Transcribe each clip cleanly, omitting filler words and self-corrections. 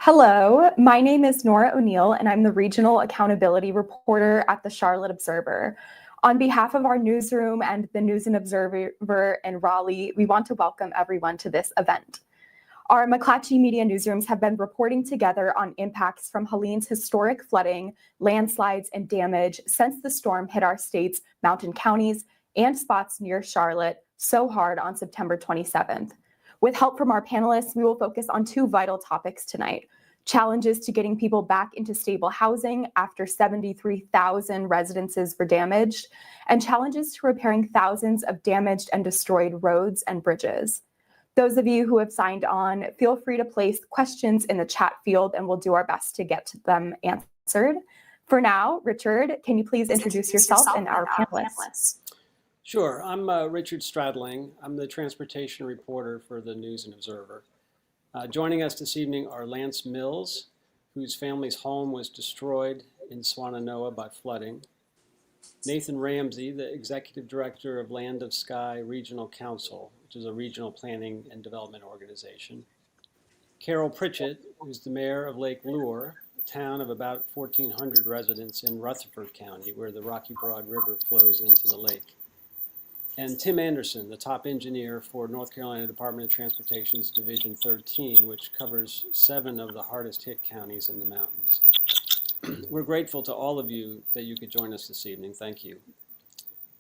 Hello, my name is Nora O'Neill, and I'm the Regional Accountability Reporter at the Charlotte Observer. On behalf of our newsroom and the News and Observer in Raleigh, we want to welcome everyone to this event. Our McClatchy Media newsrooms have been reporting together on impacts from Helene's historic flooding, landslides, and damage since the storm hit our state's mountain counties and spots near Charlotte so hard on September 27th. With help from our panelists, we will focus on two vital topics tonight: challenges to getting people back into stable housing after 73,000 residences were damaged, and challenges to repairing thousands of damaged and destroyed roads and bridges. Those of you who have signed on, feel free to place questions in the chat field and we'll do our best to get them answered. For now, Richard, can you please introduce yourself and our panelists? Sure, I'm Richard Stradling. I'm the transportation reporter for the News and Observer. Joining us this evening are Lance Mills, whose family's home was destroyed in Swannanoa by flooding; Nathan Ramsey, the executive director of Land of Sky Regional Council, which is a regional planning and development organization; Carol Pritchett, who's the mayor of Lake Lure, a town of about 1,400 residents in Rutherford County, where the Rocky Broad River flows into the lake; and Tim Anderson, the top engineer for North Carolina Department of Transportation's Division 13, which covers 7 of the hardest hit counties in the mountains. We're grateful to all of you that you could join us this evening. Thank you.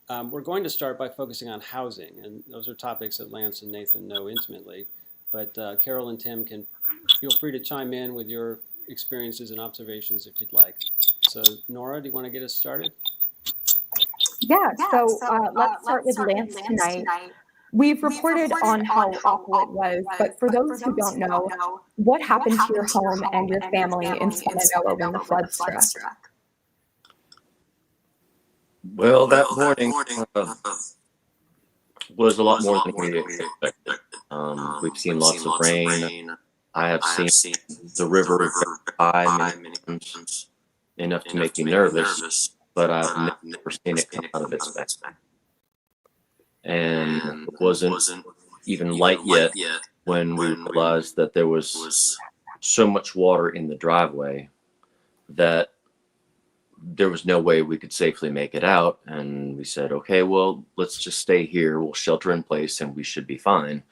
We're going to start by focusing on housing, and those are topics that Lance and Nathan know intimately, but Carol and Tim can feel free to chime in with your experiences and observations if you'd like. So Nora, do you want to get us started? Yeah, so let's start with Lance tonight. We've reported on how awful it was, but for those who don't know, what happened to your home and your family in Swannanoa when the flood struck? Well, that morning was a lot more than we expected. We've seen lots of rain. I have seen the river high many times, enough to make me nervous, but I've never seen it come out of its bed. And it wasn't even light yet when we realized that there was so much water in the driveway that there was no way we could safely make it out. And we said, okay, well, let's just stay here. We'll shelter in place and we should be fine.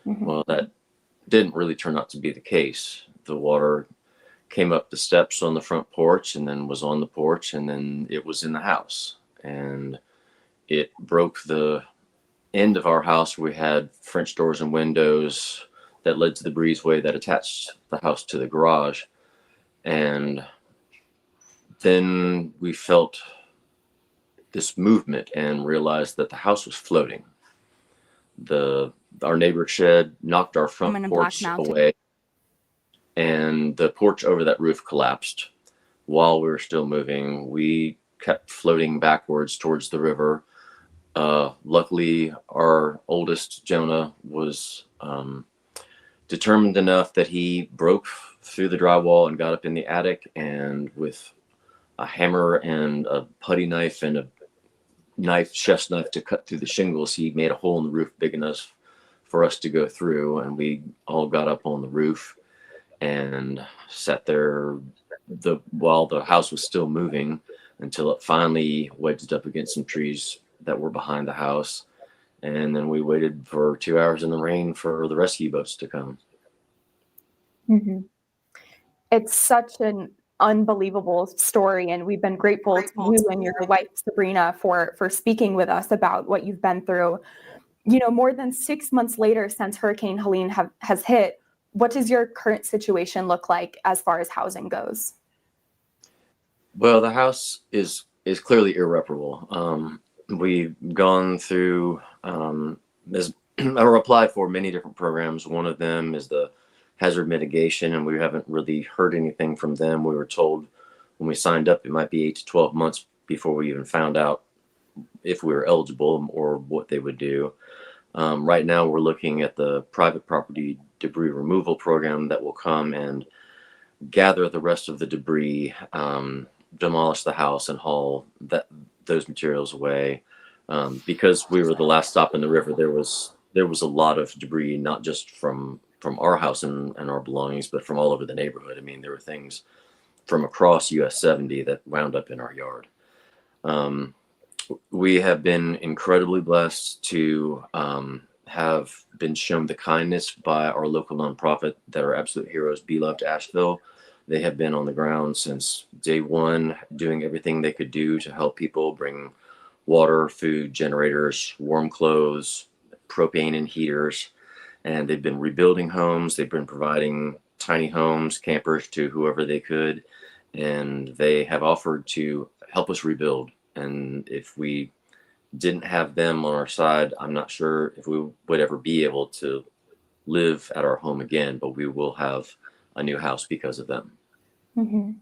Mm-hmm. Well, that didn't really turn out to be the case. The water came up the steps on the front porch and then was on the porch, and then it was in the house. And it broke the end of our house where we had French doors and windows that led to the breezeway that attached the house to the garage. And then we felt this movement and realized that the house was floating. Our neighbor's shed knocked our front porch away, and the porch over that roof collapsed while we were still moving. We kept floating backwards towards the river. Luckily, our oldest, Jonah, was determined enough that he broke through the drywall and got up in the attic, and with a hammer and a putty knife and a chef's knife to cut through the shingles, he made a hole in the roof big enough for us to go through. And we all got up on the roof and sat there while the house was still moving until it finally wedged up against some trees that were behind the house. And then we waited for 2 hours in the rain for the rescue boats to come. Mm-hmm. It's such an unbelievable story, and we've been grateful to you and your wife Sabrina for speaking with us about what you've been through. You know, more than 6 months later since Hurricane Helene has hit, what does your current situation look like as far as housing goes? Well, the house is clearly irreparable. We've gone through or applied for many different programs. One of them is the hazard mitigation, and we haven't really heard anything from them. We were told when we signed up it might be 8 to 12 months before we even found out if we were eligible or what they would do. Right now we're looking at the private property debris removal program that will come and gather the rest of the debris, demolish the house and haul those materials away. Because we were the last stop in the river, there was a lot of debris, not just from our house and our belongings, but from all over the neighborhood. I mean, there were things from across US 70 that wound up in our yard. We have been incredibly blessed to have been shown the kindness by our local nonprofit that are absolute heroes, Be Loved Asheville. They have been on the ground since day one, doing everything they could do to help people, bring water, food, generators, warm clothes, propane and heaters. And they've been rebuilding homes. They've been providing tiny homes, campers to whoever they could. And they have offered to help us rebuild. And if we didn't have them on our side, I'm not sure if we would ever be able to live at our home again, but we will have a new house because of them. Mm-hmm.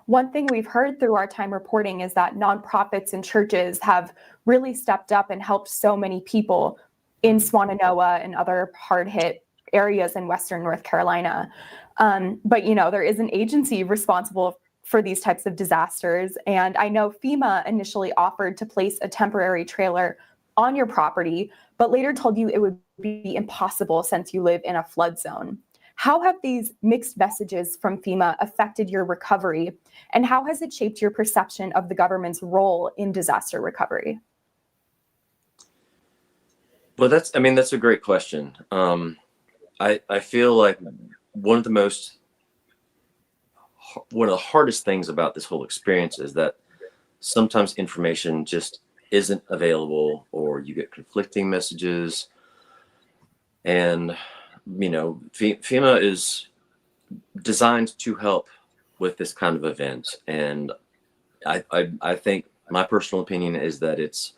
One thing we've heard through our time reporting is that nonprofits and churches have really stepped up and helped so many people in Swannanoa and other hard-hit areas in Western North Carolina. But, there is an agency responsible for these types of disasters. And I know FEMA initially offered to place a temporary trailer on your property, but later told you it would be impossible since you live in a flood zone. How have these mixed messages from FEMA affected your recovery? And how has it shaped your perception of the government's role in disaster recovery? Well, that's a great question. I feel like one of the hardest things about this whole experience is that sometimes information just isn't available, or you get conflicting messages. And, FEMA is designed to help with this kind of event. And I think my personal opinion is that it's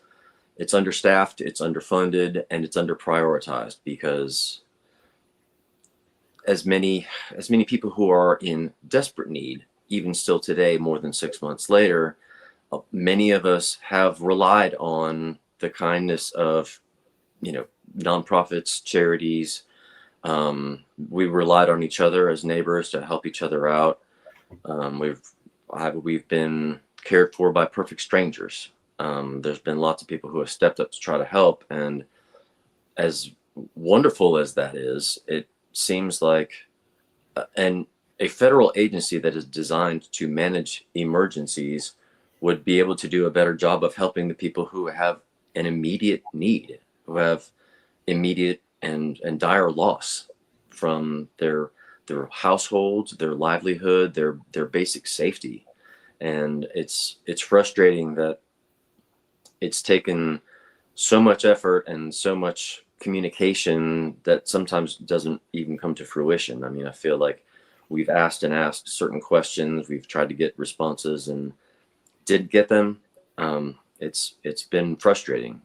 understaffed, it's underfunded, and it's underprioritized, because as many people who are in desperate need, even still today, more than 6 months later, many of us have relied on the kindness of, nonprofits, charities. We relied on each other as neighbors to help each other out. We've been cared for by perfect strangers. There's been lots of people who have stepped up to try to help, and as wonderful as that is, it seems like a federal agency that is designed to manage emergencies would be able to do a better job of helping the people who have an immediate need, who have immediate and dire loss from their households, their livelihood, their basic safety. And it's frustrating that it's taken so much effort and so much communication that sometimes doesn't even come to fruition. I mean, I feel like we've asked certain questions, we've tried to get responses and didn't get them. It's been frustrating.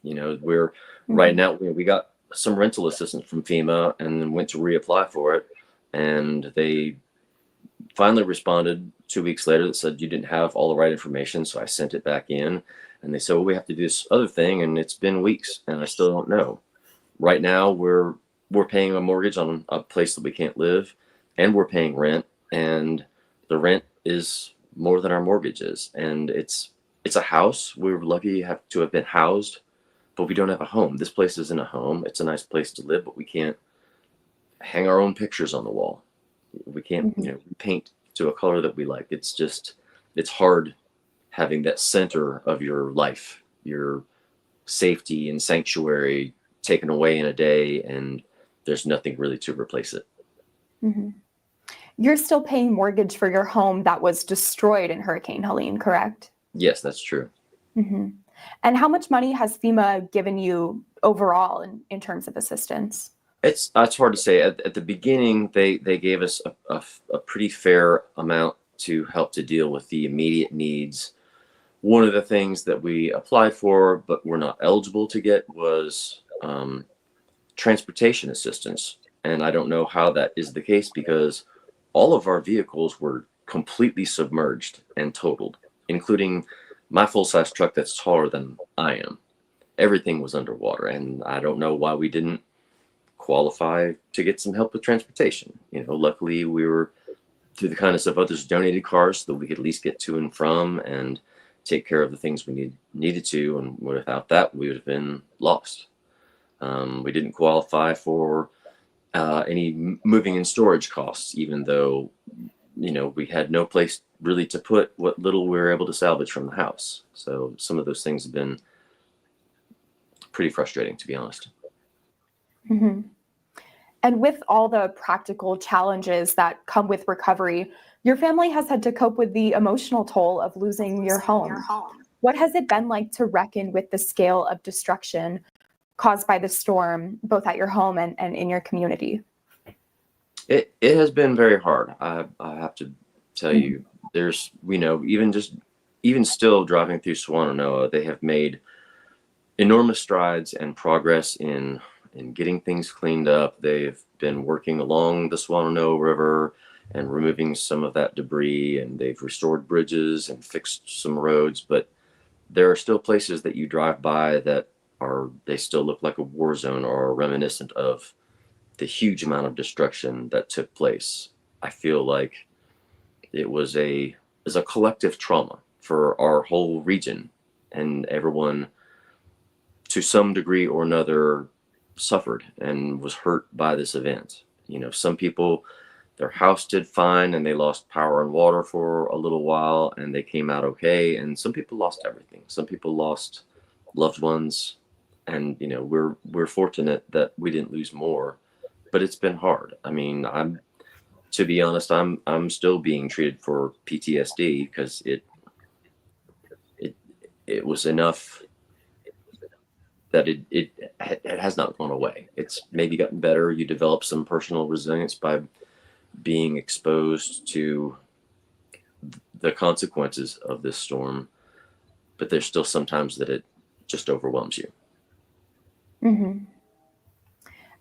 We're right now, we got some rental assistance from FEMA and then went to reapply for it. And they finally responded 2 weeks later that said you didn't have all the right information. So I sent it back in, and they said, well, we have to do this other thing. And it's been weeks and I still don't know. Right now we're paying a mortgage on a place that we can't live, and we're paying rent, and the rent is more than our mortgage is. And it's a house. We were lucky to have been housed, but we don't have a home. This place isn't a home. It's a nice place to live, but we can't hang our own pictures on the wall. We can't, paint to a color that we like. It's hard having that center of your life, your safety and sanctuary, taken away in a day, and there's nothing really to replace it. Mm-hmm. You're still paying mortgage for your home that was destroyed in Hurricane Helene, correct? Yes, that's true. Mm-hmm. And how much money has FEMA given you overall in terms of assistance? It's hard to say. At the beginning, they gave us a pretty fair amount to help to deal with the immediate needs. One of the things that we applied for but were not eligible to get was transportation assistance. And I don't know how that is the case, because all of our vehicles were completely submerged and totaled, including my full-size truck that's taller than I am. Everything was underwater, and I don't know why we didn't qualify to get some help with transportation. Luckily we were, through the kindness of others, donated cars so that we could at least get to and from and take care of the things we needed to. And without that, we would have been lost. We didn't qualify for any moving and storage costs, even though, we had no place really to put what little we were able to salvage from the house. So some of those things have been pretty frustrating, to be honest. Mm-hmm. And with all the practical challenges that come with recovery, your family has had to cope with the emotional toll of losing your home. What has it been like to reckon with the scale of destruction caused by the storm, both at your home and in your community? It has been very hard. I have to tell you, there's, even still driving through Swannanoa, they have made enormous strides and progress in getting things cleaned up. They've been working along the Swannanoa River and removing some of that debris, and they've restored bridges and fixed some roads. But there are still places that you drive by that they still look like a war zone or are reminiscent of the huge amount of destruction that took place. I feel like it was a collective trauma for our whole region, and everyone to some degree or another suffered and was hurt by this event. Some people, their house did fine and they lost power and water for a little while and they came out okay. And some people lost everything. Some people lost loved ones. And, we're fortunate that we didn't lose more, but it's been hard. I mean, to be honest, I'm still being treated for PTSD because it was enough that it has not gone away. It's maybe gotten better. You develop some personal resilience by being exposed to the consequences of this storm, but there's still sometimes that it just overwhelms you. Mm-hmm.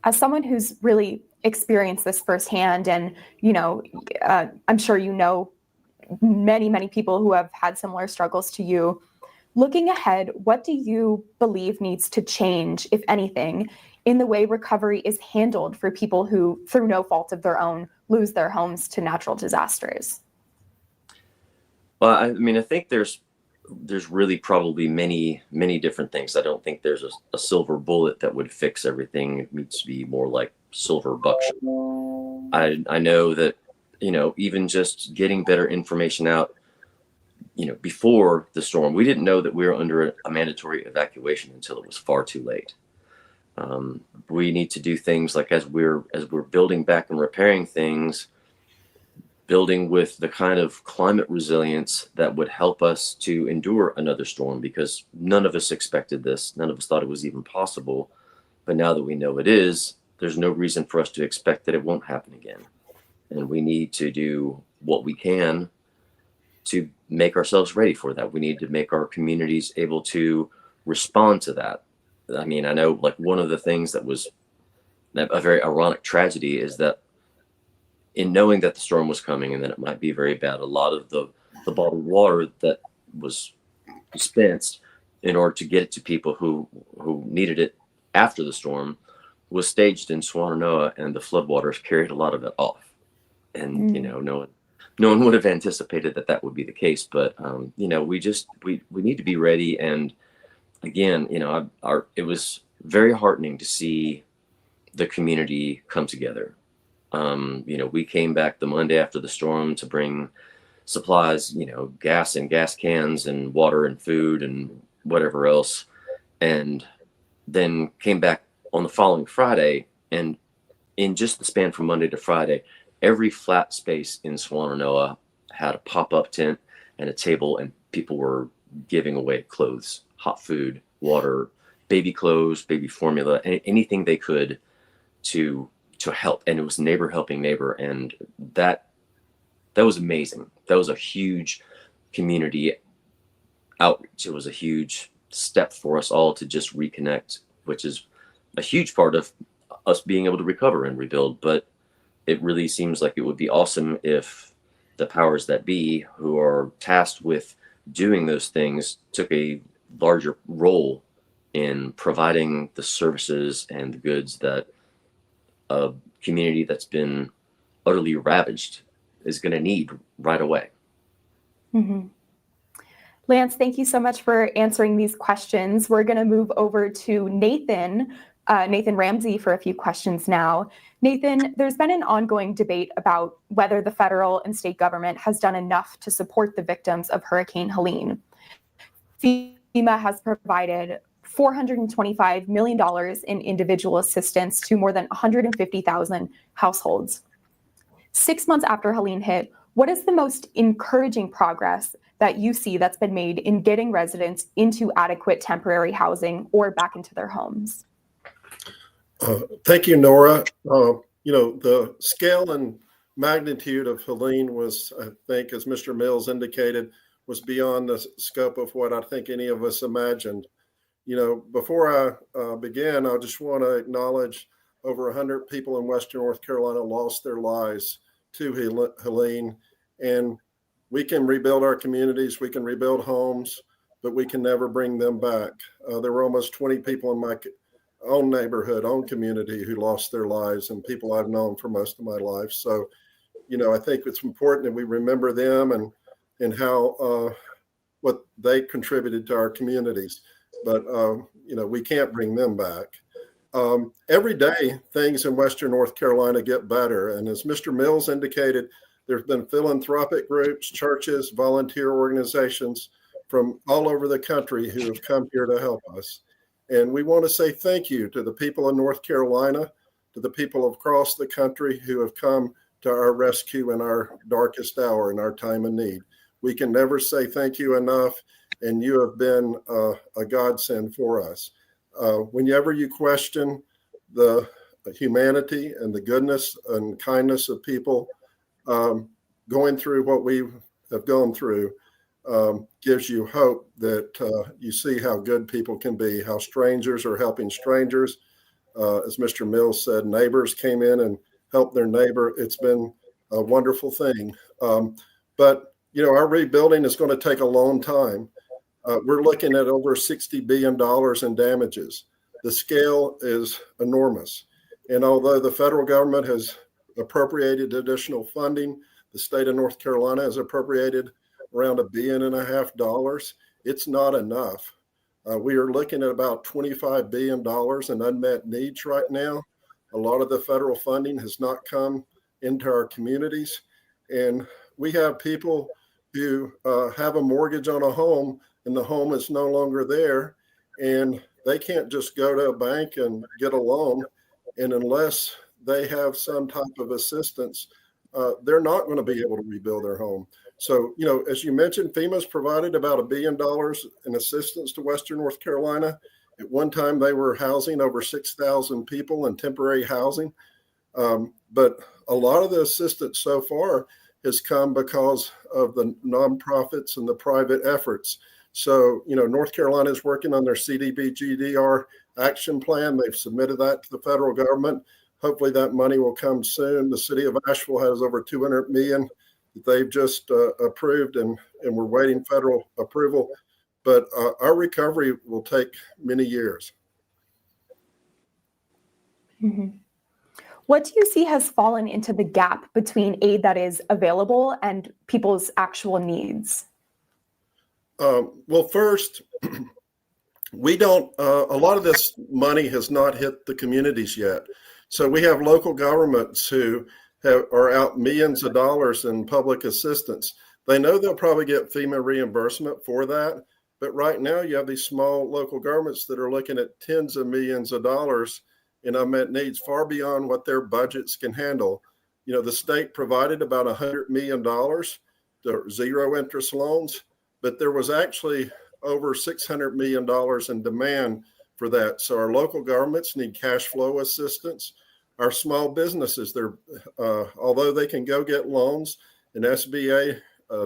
As someone who's really experienced this firsthand, and I'm sure many, many people who have had similar struggles to you. Looking ahead, what do you believe needs to change, if anything, in the way recovery is handled for people who, through no fault of their own, lose their homes to natural disasters? Well, I think there's really probably many, many different things. I don't think there's a silver bullet that would fix everything. It needs to be more like silver buckshot. I know that, even just getting better information out, before the storm, we didn't know that we were under a mandatory evacuation until it was far too late. We need to do things like as we're building back and repairing things, building with the kind of climate resilience that would help us to endure another storm, because none of us expected this. None of us thought it was even possible. But now that we know it is, there's no reason for us to expect that it won't happen again. And we need to do what we can to make ourselves ready for that. We need to make our communities able to respond to that. I mean, I know like one of the things that was a very ironic tragedy is that in knowing that the storm was coming and that it might be very bad, a lot of the bottled water that was dispensed in order to get it to people who needed it after the storm was staged in Swannanoa, and the floodwaters carried a lot of it off. And, no one would have anticipated that would be the case, but we need to be ready. And again, it was very heartening to see the community come together. We came back the Monday after the storm to bring supplies, gas and gas cans and water and food and whatever else, and then came back on the following Friday. And in just the span from Monday to Friday, every flat space in Swannanoa had a pop-up tent and a table, and people were giving away clothes, hot food, water, baby clothes, baby formula, anything they could to help. And it was neighbor helping neighbor. And that was amazing. That was a huge community outreach. It was a huge step for us all to just reconnect, which is a huge part of us being able to recover and rebuild. But it really seems like it would be awesome if the powers that be, who are tasked with doing those things, took a larger role in providing the services and the goods that a community that's been utterly ravaged is going to need right away. Mm-hmm. Lance, thank you so much for answering these questions. We're going to move over to Nathan, Nathan Ramsey for a few questions now. Nathan, there's been an ongoing debate about whether the federal and state government has done enough to support the victims of Hurricane Helene. FEMA has provided $425 million in individual assistance to more than 150,000 households. 6 months after Helene hit, what is the most encouraging progress that you see that's been made in getting residents into adequate temporary housing or back into their homes? Thank you, Nora. The scale and magnitude of Helene was, I think, as Mr. Mills indicated, was beyond the scope of what I think any of us imagined. Before I begin, I just want to acknowledge over 100 people in Western North Carolina lost their lives to Helene, and we can rebuild our communities, we can rebuild homes, but we can never bring them back. There were almost 20 people in my own neighborhood, own community who lost their lives, and people I've known for most of my life. So, I think it's important that we remember them and how what they contributed to our communities. But, we can't bring them back. Every day, things in Western North Carolina get better. And as Mr. Mills indicated, there's been philanthropic groups, churches, volunteer organizations from all over the country who have come here to help us. And we want to say thank you to the people in North Carolina, to the people across the country who have come to our rescue in our darkest hour, in our time of need. We can never say thank you enough, and you have been a godsend for us. Whenever you question the humanity and the goodness and kindness of people going through what we have gone through, gives you hope that you see how good people can be, how strangers are helping strangers. As Mr. Mills said, neighbors came in and helped their neighbor. It's been a wonderful thing. But our rebuilding is going to take a long time. We're looking at over $60 billion in damages. The scale is enormous. And although the federal government has appropriated additional funding, the state of North Carolina has appropriated around $1.5 billion. It's not enough. We are looking at about $25 billion in unmet needs right now. A lot of the federal funding has not come into our communities. And we have people who have a mortgage on a home and the home is no longer there. And they can't just go to a bank and get a loan. And unless they have some type of assistance, they're not going to be able to rebuild their home. So, as you mentioned, FEMA's provided about $1 billion in assistance to Western North Carolina. At one time, they were housing over 6,000 people in temporary housing. But a lot of the assistance so far has come because of the nonprofits and the private efforts. So, North Carolina is working on their CDBG-DR action plan. They've submitted that to the federal government. Hopefully that money will come soon. The city of Asheville has over $200 million that they've just approved, and we're waiting federal approval. But our recovery will take many years. Mm-hmm. What do you see has fallen into the gap between aid that is available and people's actual needs? Well, first, we don't, a lot of this money has not hit the communities yet. So we have local governments who are out millions of dollars in public assistance. They know they'll probably get FEMA reimbursement for that. But right now you have these small local governments that are looking at tens of millions of dollars in unmet needs, far beyond what their budgets can handle. The state provided about $100 million to zero interest loans, but there was actually over $600 million in demand for that. So our local governments need cash flow assistance. Our small businesses, although they can go get loans, and SBA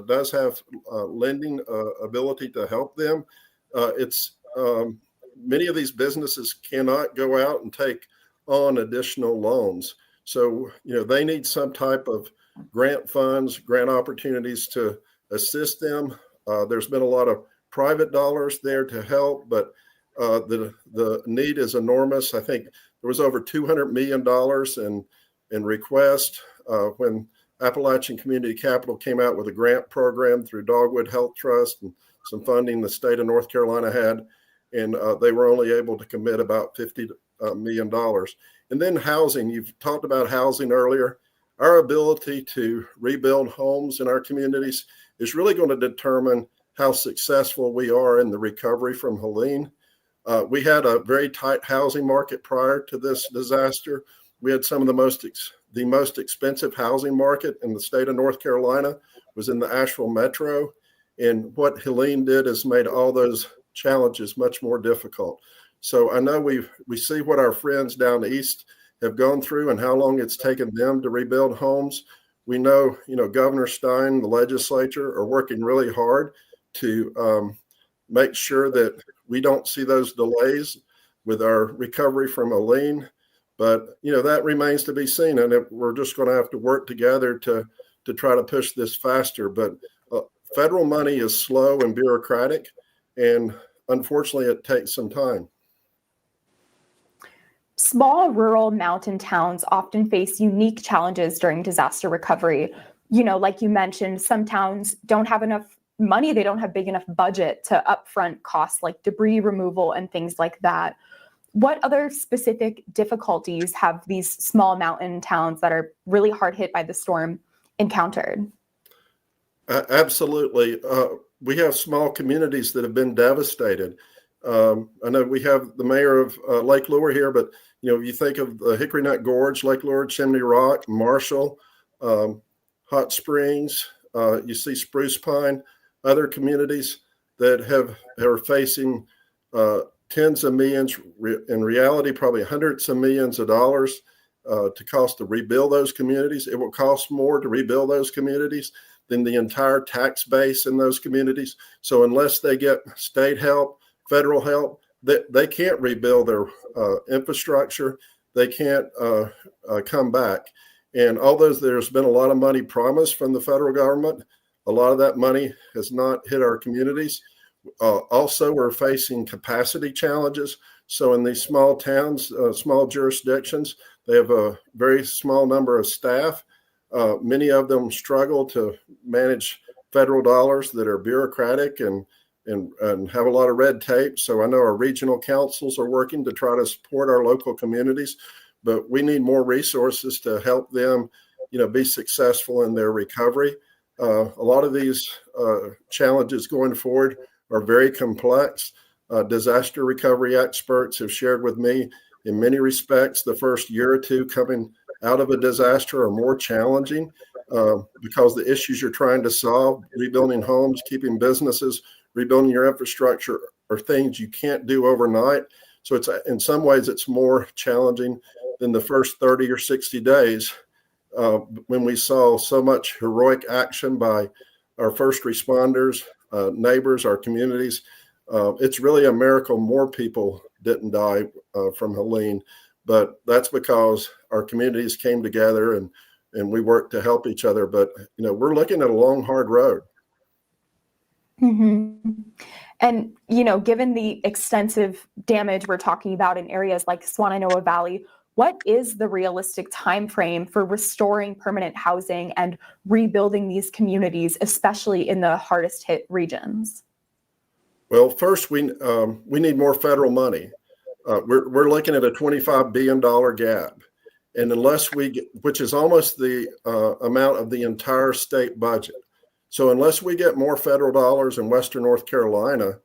does have lending ability to help them. Many of these businesses cannot go out and take on additional loans. So, they need some type of grant funds, grant opportunities to assist them. There's been a lot of private dollars there to help, but the need is enormous. I think there was over $200 million in request when Appalachian Community Capital came out with a grant program through Dogwood Health Trust and some funding the state of North Carolina had. And they were only able to commit about $50 million. And then housing, you've talked about housing earlier. Our ability to rebuild homes in our communities is really going to determine how successful we are in the recovery from Helene. We had a very tight housing market prior to this disaster. We had some of the most expensive housing market in the state of North Carolina was in the Asheville metro. And what Helene did is made all those challenges much more difficult. So I know we see what our friends down east have gone through and how long it's taken them to rebuild homes. We know, Governor Stein, the legislature are working really hard to make sure that we don't see those delays with our recovery from Helene. But, that remains to be seen. And we're just going to have to work together to try to push this faster. But federal money is slow and bureaucratic. And unfortunately, it takes some time. Small rural mountain towns often face unique challenges during disaster recovery. Like you mentioned, some towns don't have enough money, they don't have big enough budget to upfront costs like debris removal and things like that. What other specific difficulties have these small mountain towns that are really hard hit by the storm encountered? Absolutely. We have small communities that have been devastated. I know we have the mayor of Lake Lure here, but you think of the Hickory Nut Gorge, Lake Lure, Chimney Rock, Marshall, Hot Springs. You see Spruce Pine, other communities that are facing tens of millions, in reality, probably hundreds of millions of dollars to cost to rebuild those communities. It will cost more to rebuild those communities than the entire tax base in those communities. So unless they get state help, federal help, they can't rebuild their infrastructure. They can't come back. And although there's been a lot of money promised from the federal government, a lot of that money has not hit our communities. Also, we're facing capacity challenges. So in these small towns, small jurisdictions, they have a very small number of staff. Many of them struggle to manage federal dollars that are bureaucratic and have a lot of red tape. So I know our regional councils are working to try to support our local communities, but we need more resources to help them, be successful in their recovery. A lot of these challenges going forward are very complex. Disaster recovery experts have shared with me in many respects, the first year or two coming out of a disaster are more challenging because the issues you're trying to solve, rebuilding homes, keeping businesses, rebuilding your infrastructure are things you can't do overnight. So it's in some ways, it's more challenging than the first 30 or 60 days when we saw so much heroic action by our first responders, neighbors, our communities. It's really a miracle more people didn't die from Helene, but that's because our communities came together and we worked to help each other. But, we're looking at a long, hard road. Mm-hmm. And, given the extensive damage we're talking about in areas like Swannanoa Valley, what is the realistic time frame for restoring permanent housing and rebuilding these communities, especially in the hardest hit regions? Well, first, we need more federal money. We're looking at a $25 billion gap. And unless we get, which is almost the amount of the entire state budget. So unless we get more federal dollars in Western North Carolina,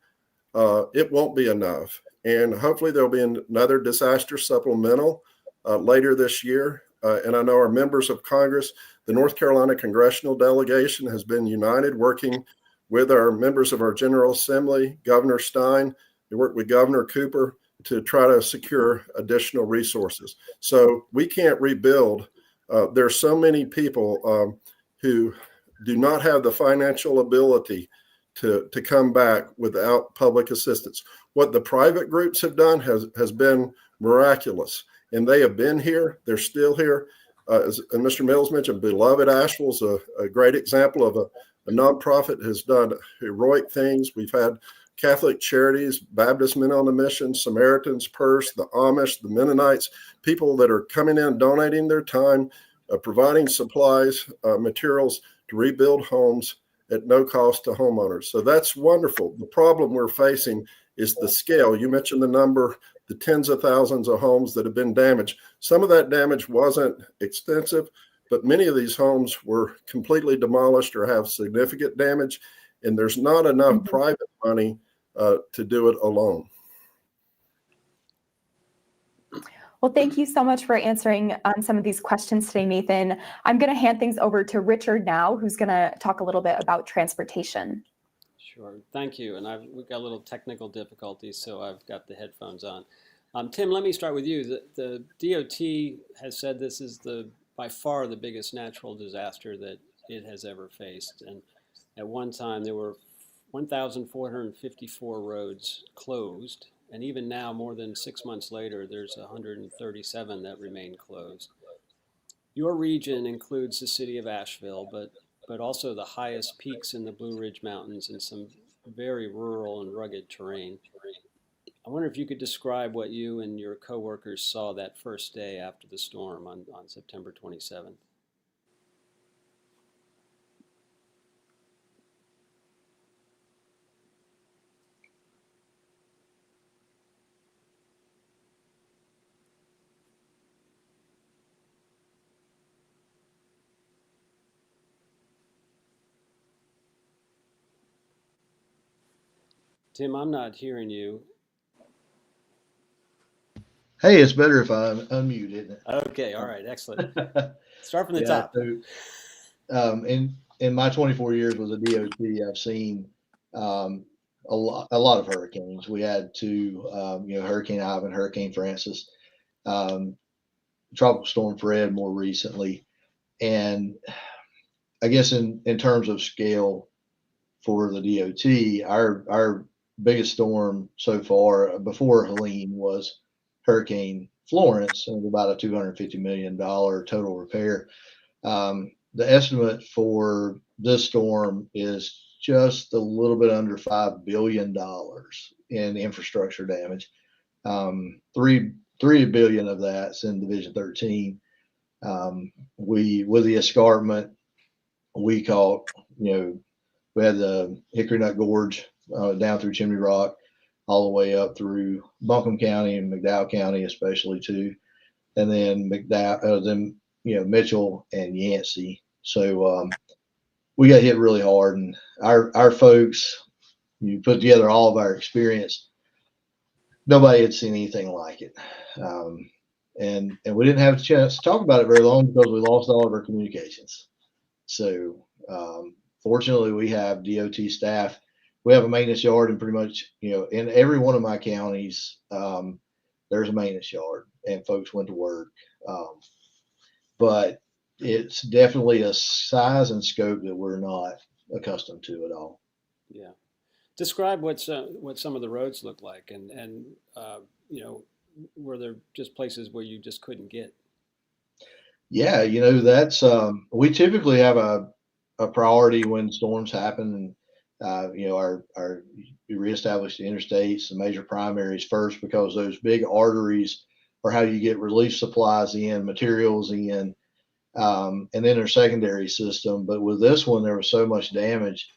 it won't be enough. And hopefully there'll be another disaster supplemental later this year. And I know our members of Congress, the North Carolina congressional delegation has been united working with our members of our General Assembly, Governor Stein. They worked with Governor Cooper to try to secure additional resources. So we can't rebuild. There's so many people who do not have the financial ability to come back without public assistance. What the private groups have done has been miraculous. And they have been here. They're still here. As Mr. Mills mentioned, Beloved Asheville is a great example of a nonprofit has done heroic things. We've had Catholic Charities, Baptist Men on a Mission, Samaritan's Purse, the Amish, the Mennonites, people that are coming in, donating their time, providing supplies, materials to rebuild homes at no cost to homeowners. So that's wonderful. The problem we're facing is the scale. You mentioned the number the tens of thousands of homes that have been damaged. Some of that damage wasn't extensive, but many of these homes were completely demolished or have significant damage, and there's not enough private money to do it alone. Well, thank you so much for answering some of these questions today, Nathan. I'm going to hand things over to Richard now, who's going to talk a little bit about transportation. Sure, thank you. And we've got a little technical difficulties, so I've got the headphones on. Tim, let me start with you. The DOT has said this is by far the biggest natural disaster that it has ever faced. And at one time, there were 1,454 roads closed. And even now, more than 6 months later, there's 137 that remain closed. Your region includes the city of Asheville, but also the highest peaks in the Blue Ridge Mountains and some very rural and rugged terrain. I wonder if you could describe what you and your coworkers saw that first day after the storm on September 27th. Tim, I'm not hearing you. Hey, it's better if I unmute, isn't it? Okay, all right, excellent. Start from the top. So, in my 24 years with the DOT, I've seen a lot of hurricanes. We had two, Hurricane Ivan, Hurricane Francis, Tropical Storm Fred more recently, and I guess in terms of scale for the DOT, our biggest storm so far before Helene was Hurricane Florence, and about a $250 million total repair. The estimate for this storm is just a little bit under $5 billion in infrastructure damage. $3 billion of that's in Division 13. With the escarpment, we caught, we had the Hickory Nut Gorge down through Chimney Rock, all the way up through Buncombe County and McDowell County, especially too, and then Mitchell and Yancey. So we got hit really hard, and our folks, you put together all of our experience, nobody had seen anything like it, and we didn't have a chance to talk about it very long because we lost all of our communications. So fortunately, we have DOT staff. We have a maintenance yard, and pretty much, in every one of my counties, there's a maintenance yard, and folks went to work. But it's definitely a size and scope that we're not accustomed to at all. Yeah. Describe what some of the roads look like, and were there just places where you just couldn't get? Yeah, that's we typically have a priority when storms happen, and we reestablish the interstates, the major primaries first, because those big arteries are how you get relief supplies in, materials in, and then our secondary system. But with this one, there was so much damage,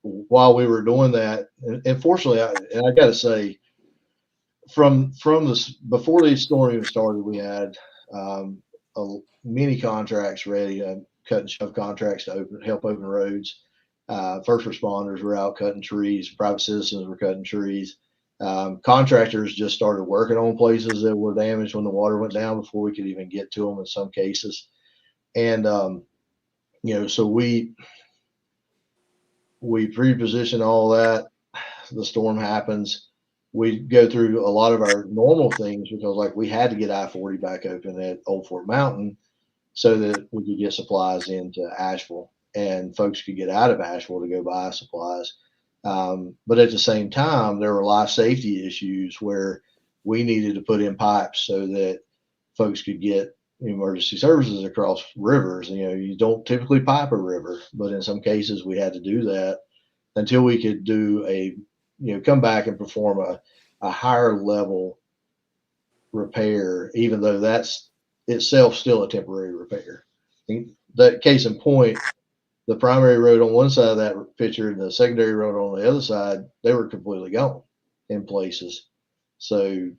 while we were doing that. And fortunately, I got to say, from this, before the storm even started, we had many contracts ready, cut and shove contracts to help open roads. First responders were out cutting trees. Private citizens were cutting trees. Contractors just started working on places that were damaged when the water went down before we could even get to them in some cases. And, so we pre-position all that. The storm happens. We go through a lot of our normal things because, we had to get I-40 back open at Old Fort Mountain so that we could get supplies into Asheville and folks could get out of Asheville to go buy supplies. But at the same time, there were life safety issues where we needed to put in pipes so that folks could get emergency services across rivers. You don't typically pipe a river, but in some cases we had to do that until we could do come back and perform a higher level repair, even though that's itself still a temporary repair. That case in point, the primary road on one side of that picture and the secondary road on the other side, they were completely gone in places. So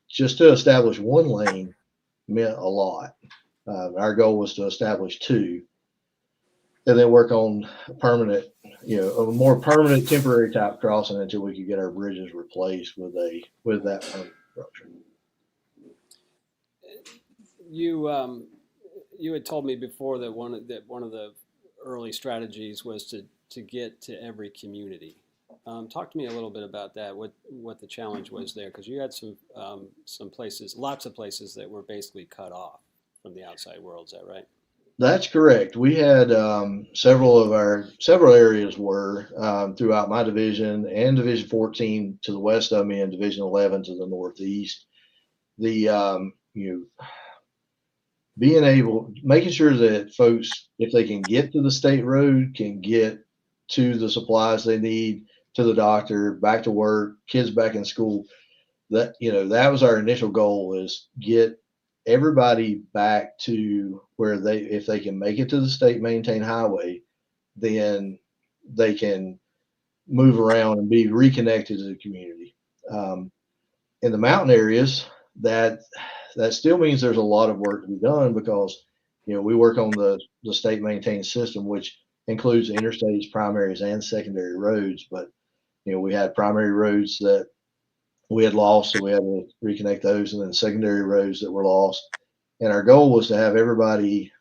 just to establish one lane meant a lot. Our goal was to establish two, and then work on permanent, a more permanent temporary type crossing until we could get our bridges replaced with that permanent structure. You had told me before that one of the early strategies was to get to every community. Talk to me a little bit about that. What the challenge was there, because you had some places, lots of places that were basically cut off from the outside world. Is that right? That's correct. We had several areas were throughout my division and Division 14 to the west of me, and Division 11 to the northeast. The making sure that folks, if they can get to the state road, can get to the supplies they need, to the doctor, back to work, kids back in school. That was our initial goal, is get everybody back to where if they can make it to the state maintained highway, then they can move around and be reconnected to the community. In the mountain areas, that still means there's a lot of work to be done, because we work on the state maintained system, which includes interstates, primaries, and secondary roads. But we had primary roads that we had lost, so we had to reconnect those, and then secondary roads that were lost. And our goal was to have everybody,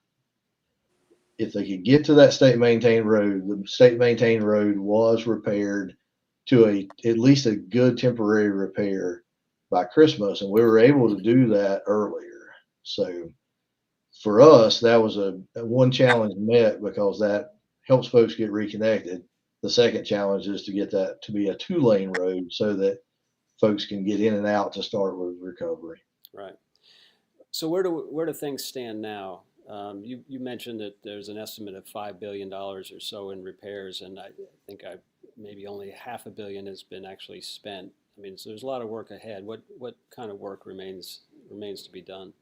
if they could get to that state maintained road, the state maintained road was repaired to at least a good temporary repair by Christmas, and we were able to do that earlier. So for us, that was a one challenge met, because that helps folks get reconnected. The second challenge is to get that to be a 2-lane road, so that folks can get in and out to start with recovery. Right. So where do things stand now? You mentioned that there's an estimate of $5 billion or so in repairs, and I think maybe only $500 million has been actually spent. I mean, so there's a lot of work ahead. What kind of work remains to be done?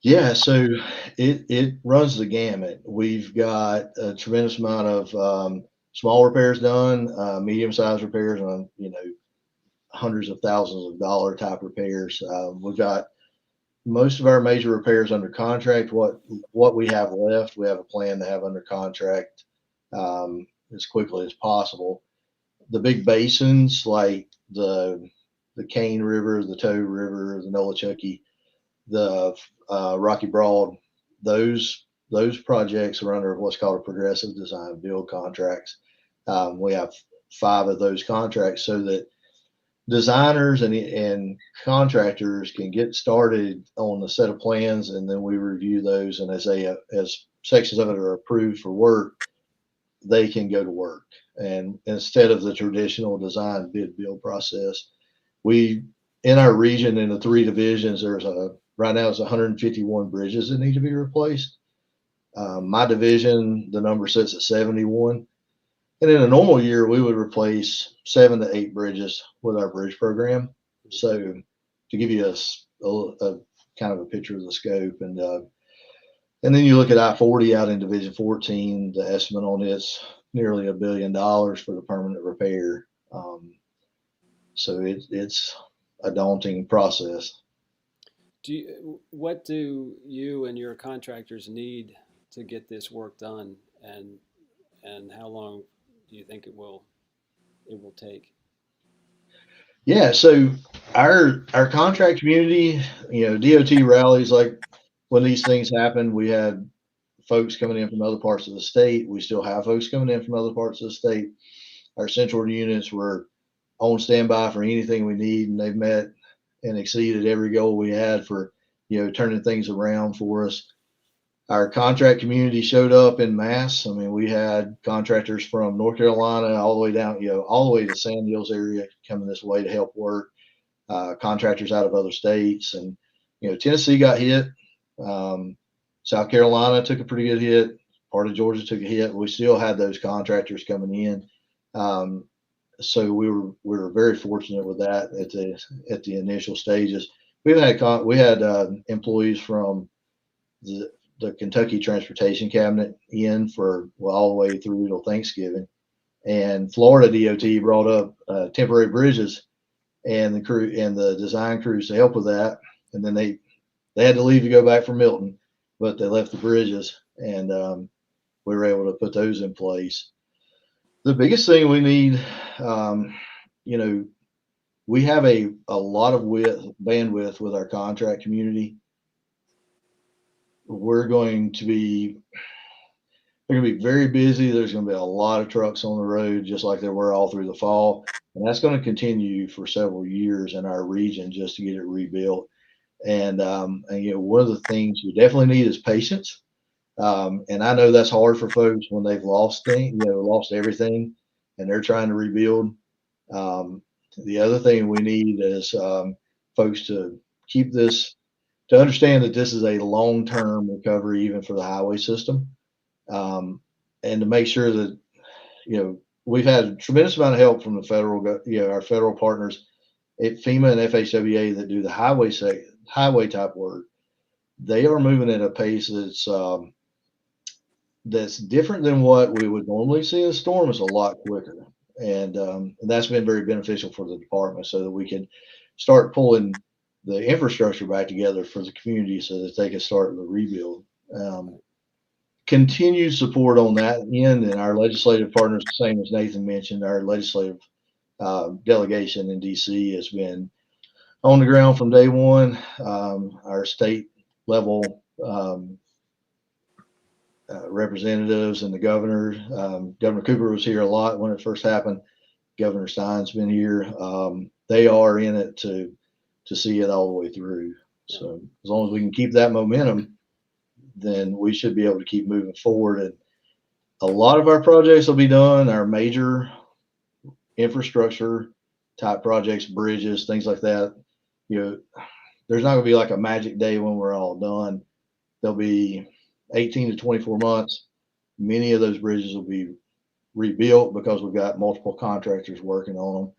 Yeah, so it runs the gamut. We've got a tremendous amount of small repairs done, medium-sized repairs on hundreds of thousands of dollar type repairs. We've got most of our major repairs under contract. What we have left, we have a plan to have under contract as quickly as possible. The big basins like the Cane River, the Toad River, the Nolichucky, the Rocky Broad, those projects are under what's called a progressive design build contracts. We have 5 of those contracts, so that designers and contractors can get started on a set of plans, and then we review those, and as sections of it are approved for work, they can go to work. And instead of the traditional design bid build process, in our region, in the 3 divisions, right now there's 151 bridges that need to be replaced. My division, the number sits at 71. And in a normal year, we would replace 7 to 8 bridges with our bridge program. So to give you a kind of a picture of the scope, and then you look at I-40 out in Division 14, the estimate on it's nearly $1 billion for the permanent repair. So it's a daunting process. What do you and your contractors need to get this work done, and how long do you think it will take? Yeah, so our contract community, DOT rallies, like when these things happen, we had folks coming in from other parts of the state. We still have folks coming in from other parts of the state. Our central units were on standby for anything we need, and they've met and exceeded every goal we had for, turning things around for us. Our contract community showed up in mass. I mean, we had contractors from North Carolina all the way down, all the way to Sand Hills area coming this way to help work. Contractors out of other states, and Tennessee got hit. South Carolina took a pretty good hit. Part of Georgia took a hit. We still had those contractors coming in. So we were very fortunate with that at the initial stages. We had employees from the Kentucky Transportation Cabinet in for all the way through till Thanksgiving, and Florida DOT brought up temporary bridges and the crew and the design crews to help with that. And then they had to leave to go back for Milton, but they left the bridges, and we were able to put those in place. The biggest thing we need, we have a lot of bandwidth with our contract community. They're going to be very busy. There's going to be a lot of trucks on the road, just like there were all through the fall. And that's going to continue for several years in our region just to get it rebuilt. And one of the things we definitely need is patience. And I know that's hard for folks when they've lost everything and they're trying to rebuild. The other thing we need is folks to to understand that this is a long-term recovery, even for the highway system. And to make sure that, we've had a tremendous amount of help from the federal, our federal partners at FEMA and FHWA that do the highway type work. They are moving at a pace that's different than what we would normally see in a storm. Is a lot quicker. And that's been very beneficial for the department so that we can start pulling the infrastructure back together for the community so that they can start the rebuild. Continued support on that end, and our legislative partners, the same as Nathan mentioned, our legislative delegation in DC has been on the ground from day one. Our state level representatives and the governor, Governor Cooper was here a lot when it first happened. Governor Stein's been here. They are in it to see it all the way through. So as long as we can keep that momentum, then we should be able to keep moving forward. And a lot of our projects will be done, our major infrastructure type projects, bridges, things like that. There's not going to be like a magic day when we're all done. There'll be 18 to 24 months. Many of those bridges will be rebuilt because we've got multiple contractors working on them.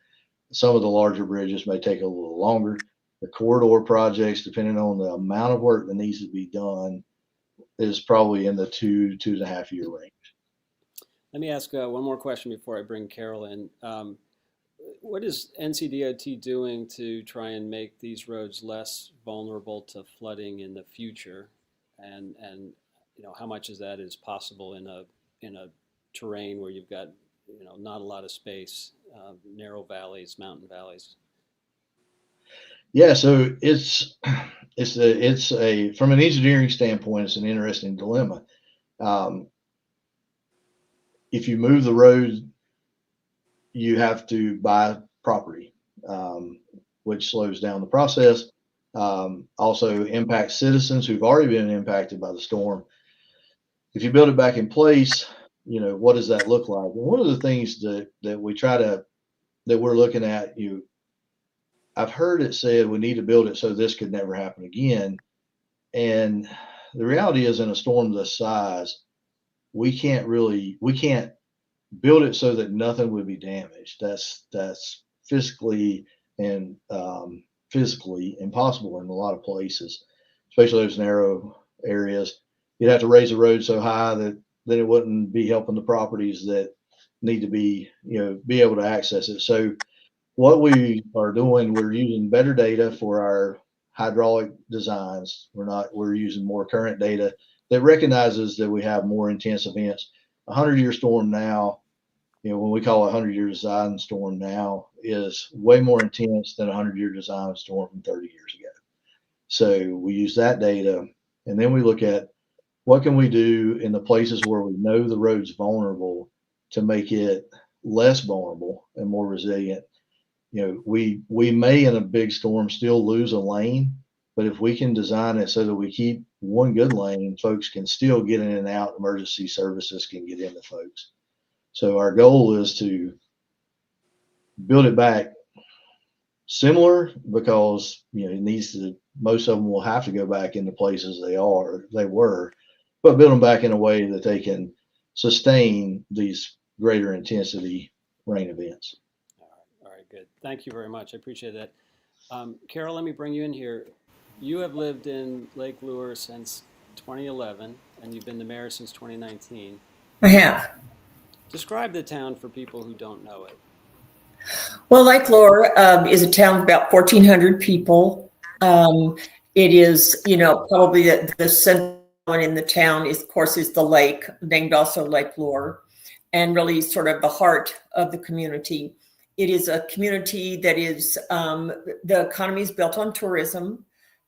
Some of the larger bridges may take a little longer. The corridor projects, depending on the amount of work that needs to be done, is probably in the 2.5 year range. Let me ask one more question before I bring Carol in. What is NCDOT doing to try and make these roads less vulnerable to flooding in the future? And how much of that is possible in a terrain where you've got not a lot of space, narrow valleys, mountain valleys? Yeah, so it's from an engineering standpoint, it's an interesting dilemma. If you move the road, you have to buy property, which slows down the process. Also impacts citizens who've already been impacted by the storm. If you build it back in place, what does that look like? And one of the things that we're looking at, I've heard it said we need to build it so this could never happen again. And the reality is, in a storm this size, we can't build it so that nothing would be damaged. That's physically impossible in a lot of places, especially those narrow areas. You'd have to raise the road so high that it wouldn't be helping the properties that need to be able to access it. So what we are doing, we're using better data for our hydraulic designs. We're using more current data that recognizes that we have more intense events. 100-year storm now, when we call it 100-year design storm now, is way more intense than a 100-year design storm from 30 years ago. So we use that data, and then we look at what can we do in the places where we know the road's vulnerable to make it less vulnerable and more resilient. We may in a big storm still lose a lane, but if we can design it so that we keep one good lane, folks can still get in and out. Emergency services can get into folks. So our goal is to build it back similar, because most of them will have to go back into places they were, but build them back in a way that they can sustain these greater intensity rain events. All right, good. Thank you very much. I appreciate that. Carol, let me bring you in here. You have lived in Lake Lure since 2011, and you've been the mayor since 2019. I have. Describe the town for people who don't know it. Well, Lake Lure is a town of about 1,400 people. It is, probably the central one in the town is, of course, is the lake, named also Lake Lure, and really sort of the heart of the community. It is a community that is, the economy is built on tourism,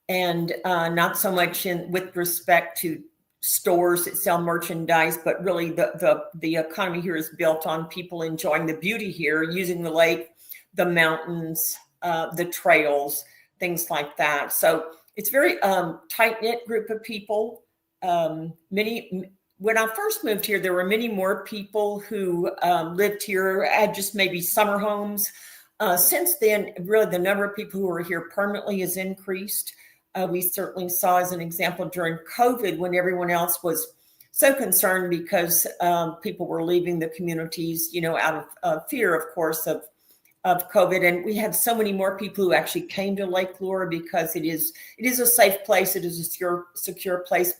and not so much with respect to stores that sell merchandise, but really the economy here is built on people enjoying the beauty here, using the lake, the mountains, the trails, things like that. So it's very tight-knit group of people. When I first moved here, there were many more people who lived here, had just maybe summer homes. Since then, really the number of people who are here permanently has increased. We certainly saw, as an example, during COVID, when everyone else was so concerned because people were leaving the communities, out of fear, of course, of COVID. And we had so many more people who actually came to Lake Lure because it is a safe place. It is a secure place.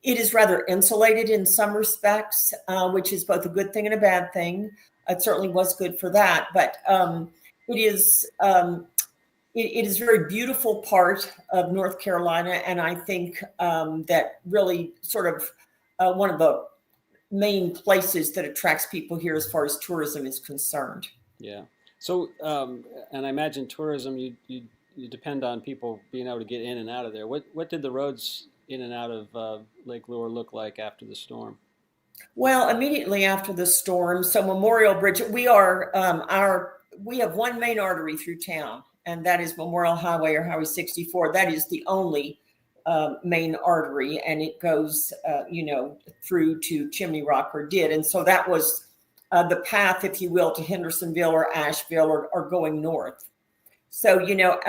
It is rather insulated in some respects, which is both a good thing and a bad thing. It certainly was good for that, but it is a very beautiful part of North Carolina, and I think that really sort of one of the main places that attracts people here as far as tourism is concerned. Yeah. So, and I imagine tourism, you depend on people being able to get in and out of there. What did the roads in and out of Lake Lure look like after the storm? Well, immediately after the storm, so Memorial Bridge, we have one main artery through town, and that is Memorial Highway or Highway 64. That is the only main artery, and it goes, through to Chimney Rock, or did. And so that was the path, if you will, to Hendersonville or Asheville or going north. So,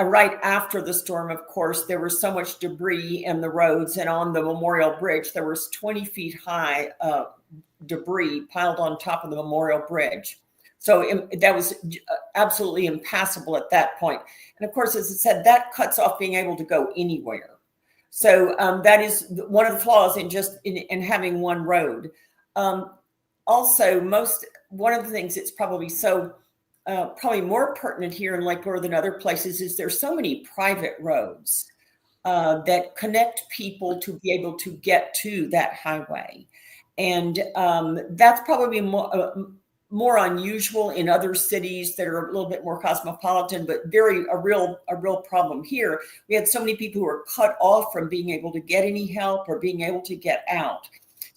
right after the storm, of course, there was so much debris in the roads, and on the Memorial Bridge, there was 20 feet high debris piled on top of the Memorial Bridge. So that was absolutely impassable at that point. And of course, as I said, that cuts off being able to go anywhere. So that is one of the flaws in having one road. Also, one of the things that's probably probably more pertinent here in Lake Lure than other places is there's so many private roads that connect people to be able to get to that highway. And that's probably more unusual in other cities that are a little bit more cosmopolitan, but a real problem here. We had so many people who were cut off from being able to get any help or being able to get out.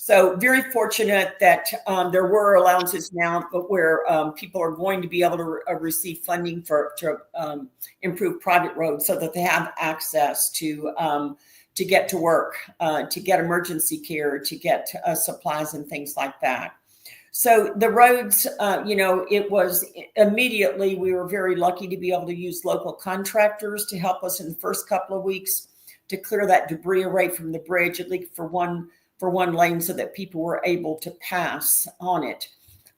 So very fortunate that there were allowances now, but where people are going to be able to receive funding to improve private roads so that they have access to get to work, to get emergency care, to get supplies and things like that. So the roads, it was immediately, we were very lucky to be able to use local contractors to help us in the first couple of weeks to clear that debris away from the bridge, at least for one lane, so that people were able to pass on it.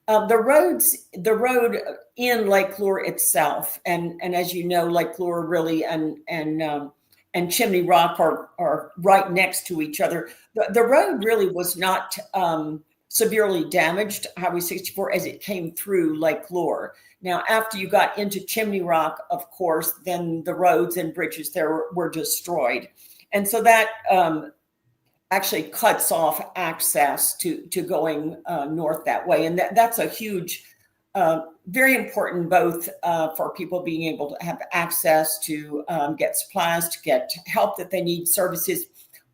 The road in Lake Lure itself, and as you know, Lake Lure really and Chimney Rock are right next to each other. The road really was not severely damaged, Highway 64, as it came through Lake Lure. Now, after you got into Chimney Rock, of course, then the roads and bridges there were destroyed. And so that actually cuts off access to going north that way. And that's a huge, very important, both for people being able to have access to get supplies, to get help that they need, services.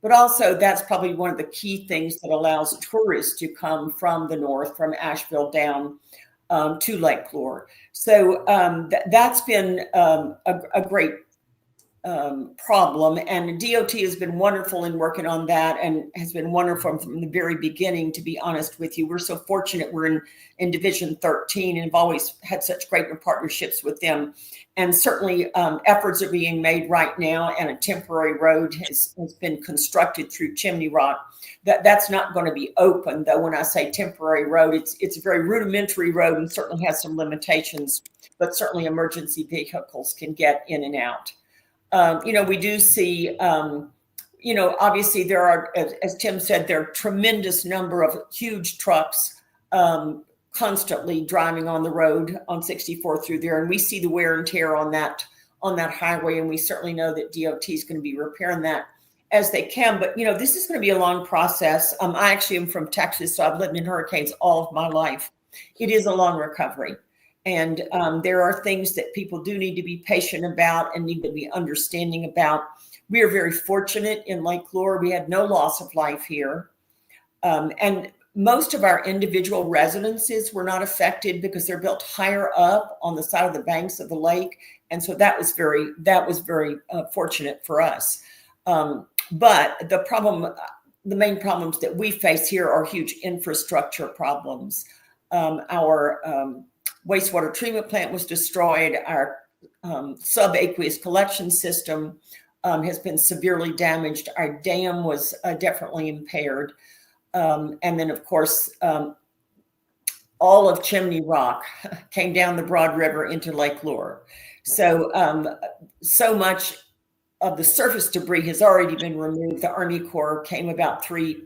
But also, that's probably one of the key things that allows tourists to come from the north, from Asheville down to Lake Lure. So that's been a great problem. And DOT has been wonderful in working on that, and has been wonderful from the very beginning, to be honest with you. We're so fortunate we're in Division 13 and have always had such great partnerships with them. And certainly efforts are being made right now, and a temporary road has been constructed through Chimney Rock. That's not going to be open, though. When I say temporary road, it's a very rudimentary road and certainly has some limitations, but certainly emergency vehicles can get in and out. We do see, obviously there are, as Tim said, there are a tremendous number of huge trucks constantly driving on the road on 64 through there, and we see the wear and tear on that highway, and we certainly know that DOT is going to be repairing that as they can. But this is going to be a long process. I actually am from Texas, so I've lived in hurricanes all of my life. It is a long recovery, and there are things that people do need to be patient about and need to be understanding about. We are very fortunate in Lake Lure. We had no loss of life here, and most of our individual residences were not affected because they're built higher up on the side of the banks of the lake, and so that was very fortunate for us. But the main problems that we face here are huge infrastructure problems. Our wastewater treatment plant was destroyed. Our subaqueous collection system has been severely damaged. Our dam was definitely impaired. And then, of course, all of Chimney Rock came down the Broad River into Lake Lure. So much of the surface debris has already been removed. The Army Corps came about three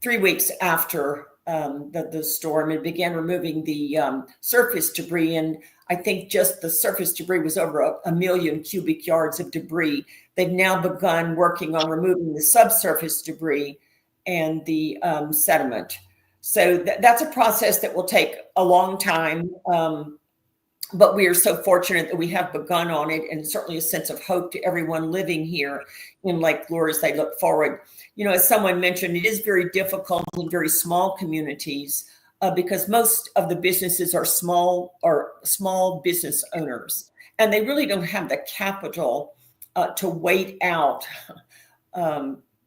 weeks after the storm and began removing the surface debris. And I think just the surface debris was over a million cubic yards of debris. They've now begun working on removing the subsurface debris and the sediment. So that's a process that will take a long time. But we are so fortunate that we have begun on it, and certainly a sense of hope to everyone living here in Lake Lure as they look forward. As someone mentioned, it is very difficult in very small communities because most of the businesses are small business owners, and they really don't have the capital to wait out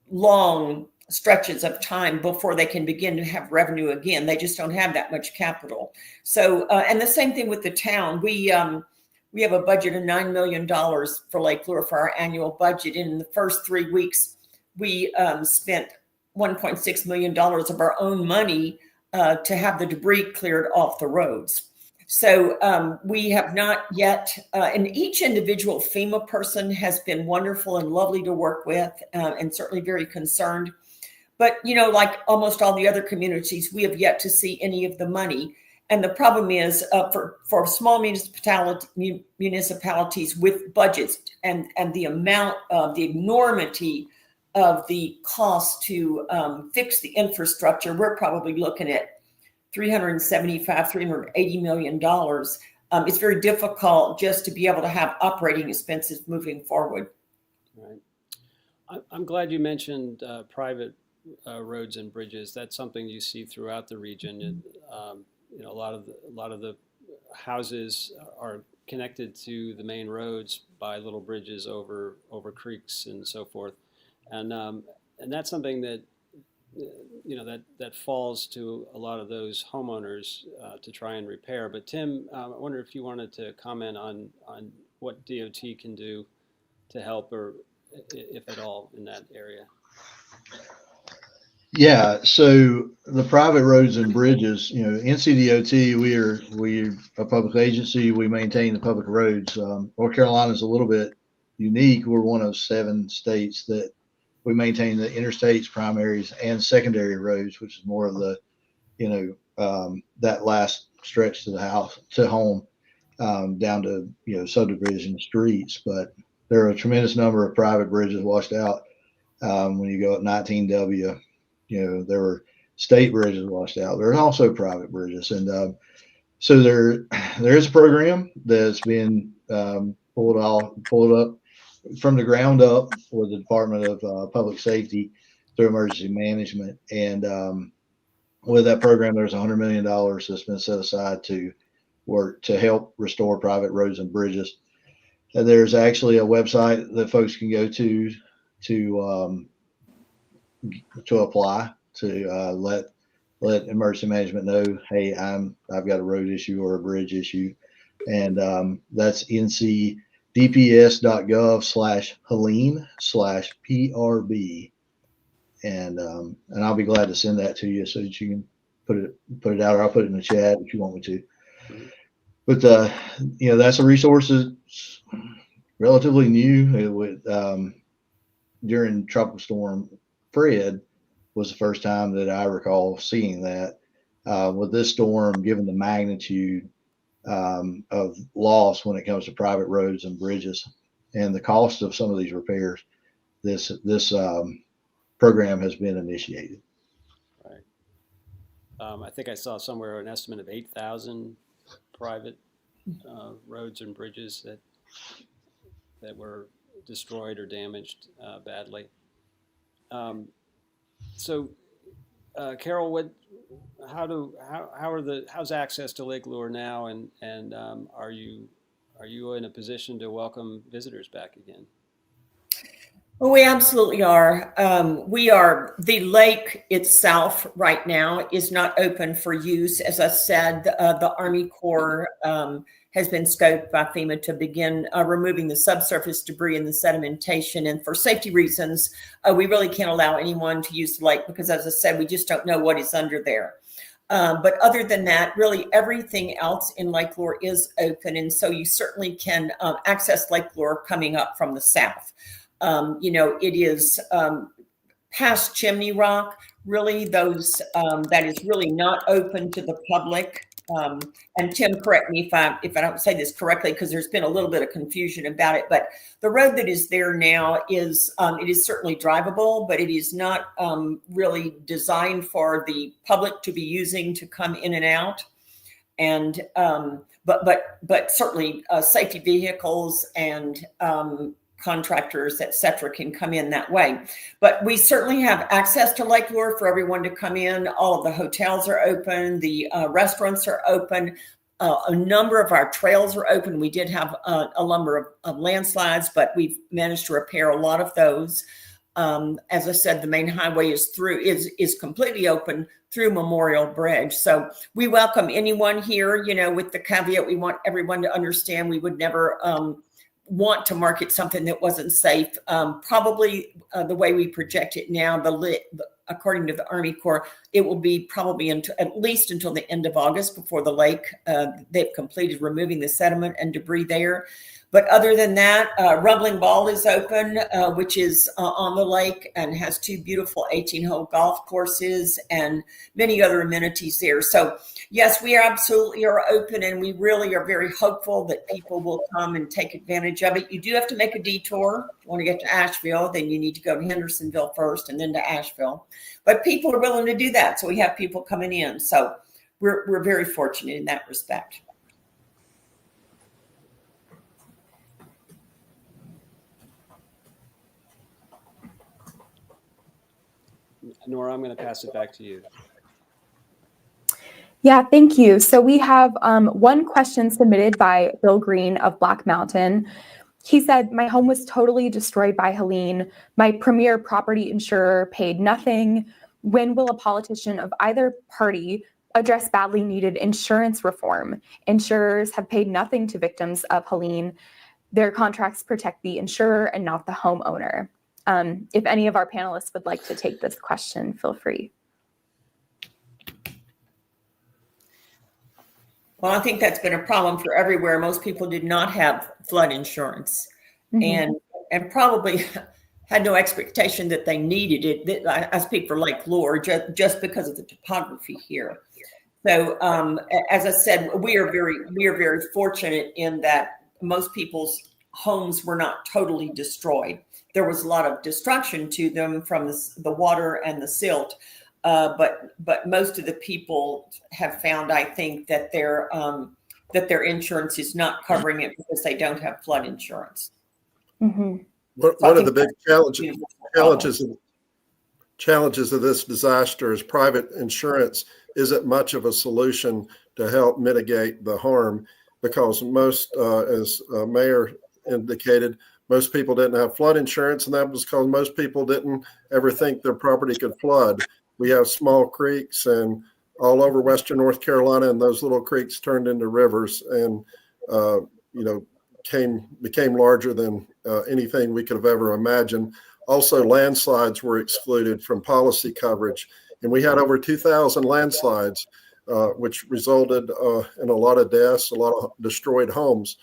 long stretches of time before they can begin to have revenue again. They just don't have that much capital. So, and the same thing with the town. We have a budget of $9 million for Lake Lure for our annual budget. In the first 3 weeks, we spent $1.6 million of our own money to have the debris cleared off the roads. So we have not yet, and each individual FEMA person has been wonderful and lovely to work with, and certainly very concerned. But, like almost all the other communities, we have yet to see any of the money. And the problem is for small municipalities with budgets and the amount of the enormity of the cost to fix the infrastructure, we're probably looking at $380 million. It's very difficult just to be able to have operating expenses moving forward. Right. I'm glad you mentioned private roads and bridges. That's something you see throughout the region. And, a lot of the houses are connected to the main roads by little bridges over creeks and so forth, and that's something that that falls to a lot of those homeowners to try and repair. But Tim, I wonder if you wanted to comment on what DOT can do to help, or if at all, in that area. Yeah, so the private roads and bridges, NCDOT, we're a public agency. We maintain the public roads. North Carolina is a little bit unique. We're one of 7 states that we maintain the interstates, primaries, and secondary roads, which is more of the, that last stretch to the house to home, down to subdivision streets. But there are a tremendous number of private bridges washed out. When you go at 19W. There were state bridges washed out. There's also private bridges. And so there is a program that's been pulled up from the ground up with the Department of Public Safety through emergency management. And with that program, there's $100 million that's been set aside to work to help restore private roads and bridges. And there's actually a website that folks can go to apply to let emergency management know, hey, I've got a road issue or a bridge issue, and that's ncdps.gov/Helene/PRB, and I'll be glad to send that to you so that you can put it out, or I'll put it in the chat if you want me to. But that's a resource that's relatively new. It would during Tropical Storm Fred was the first time that I recall seeing that. with this storm, given the magnitude of loss when it comes to private roads and bridges and the cost of some of these repairs, this program has been initiated. Right. I think I saw somewhere an estimate of 8,000 private roads and bridges that were destroyed or damaged badly. Carol, how's access to Lake Lure now, and are you in a position to welcome visitors back again? Well, we absolutely are. The lake itself right now is not open for use. As I said, the Army Corps has been scoped by FEMA to begin removing the subsurface debris and the sedimentation. And for safety reasons, we really can't allow anyone to use the lake because, as I said, we just don't know what is under there. But other than that, really everything else in Lake Lure is open. And so you certainly can access Lake Lure coming up from the south. It is past Chimney Rock, really that is really not open to the public. And Tim, correct me if I don't say this correctly, because there's been a little bit of confusion about it. But the road that is there now is it is certainly drivable, but it is not really designed for the public to be using to come in and out. And but certainly safety vehicles and contractors, et cetera, can come in that way. But we certainly have access to Lake Lure for everyone to come in. All of the hotels are open. The restaurants are open. A number of our trails are open. We did have a number of landslides, but we've managed to repair a lot of those. As I said, the main highway is completely open through Memorial Bridge. So we welcome anyone here, with the caveat we want everyone to understand we would never want to market something that wasn't safe. Probably the way we project it now, according to the Army Corps, it will be probably at least until the end of August before the lake, they've completed removing the sediment and debris there. But other than that, Rumbling Ball is open, which is on the lake and has 2 beautiful 18-hole golf courses and many other amenities there. So yes, we absolutely are open, and we really are very hopeful that people will come and take advantage of it. You do have to make a detour. If you want to get to Asheville, then you need to go to Hendersonville first and then to Asheville. But people are willing to do that, so we have people coming in. So we're very fortunate in that respect. Nora, I'm going to pass it back to you. Yeah, thank you. So we have one question submitted by Bill Green of Black Mountain. He said, my home was totally destroyed by Helene. My premier property insurer paid nothing. When will a politician of either party address badly needed insurance reform? Insurers have paid nothing to victims of Helene. Their contracts protect the insurer and not the homeowner. If any of our panelists would like to take this question, feel free. Well, I think that's been a problem for everywhere. Most people did not have flood insurance, and probably had no expectation that they needed it. I speak for Lake Lure just because of the topography here. So, as I said, we are very fortunate in that most people's homes were not totally destroyed. There was a lot of destruction to them from the water and the silt. But most of the people have found, I think, that their insurance is not covering it because they don't have flood insurance. Mm-hmm. One of the big challenges of this disaster is private insurance isn't much of a solution to help mitigate the harm, because most, as Mayor indicated, most people didn't have flood insurance, and that was because most people didn't ever think their property could flood. We have small creeks and all over Western North Carolina, and those little creeks turned into rivers and, became larger than anything we could have ever imagined. Also, landslides were excluded from policy coverage, and we had over 2,000 landslides, which resulted in a lot of deaths, a lot of destroyed homes.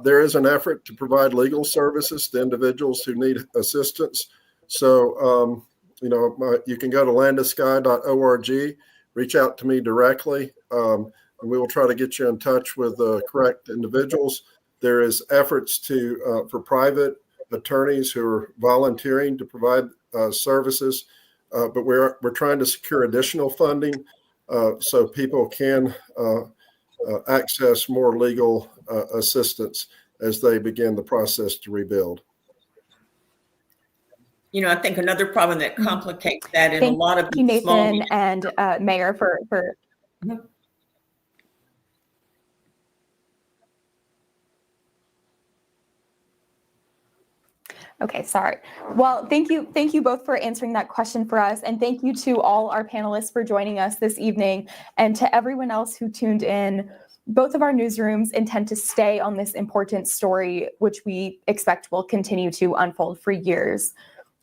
There is an effort to provide legal services to individuals who need assistance. So, you can go to landofsky.org reach out to me directly, and we will try to get you in touch with the correct individuals. There is efforts for private attorneys who are volunteering to provide services, but we're trying to secure additional funding so people can access more legal assistance as they begin the process to rebuild. You know, I think another problem that complicates that in Thank a lot of you, these small. Nathan and Mayor for. Mhm. Okay, sorry. Well, thank you both for answering that question for us, and thank you to all our panelists for joining us this evening, and to everyone else who tuned in. Both of our newsrooms intend to stay on this important story, which we expect will continue to unfold for years.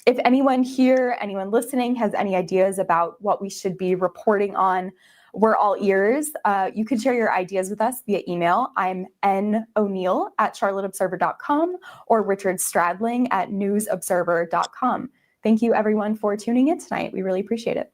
If anyone here, anyone listening, has any ideas about what we should be reporting on, we're all ears. You can share your ideas with us via email. I'm noneal@charlotteobserver.com or richardstradling@newsobserver.com. Thank you, everyone, for tuning in tonight. We really appreciate it.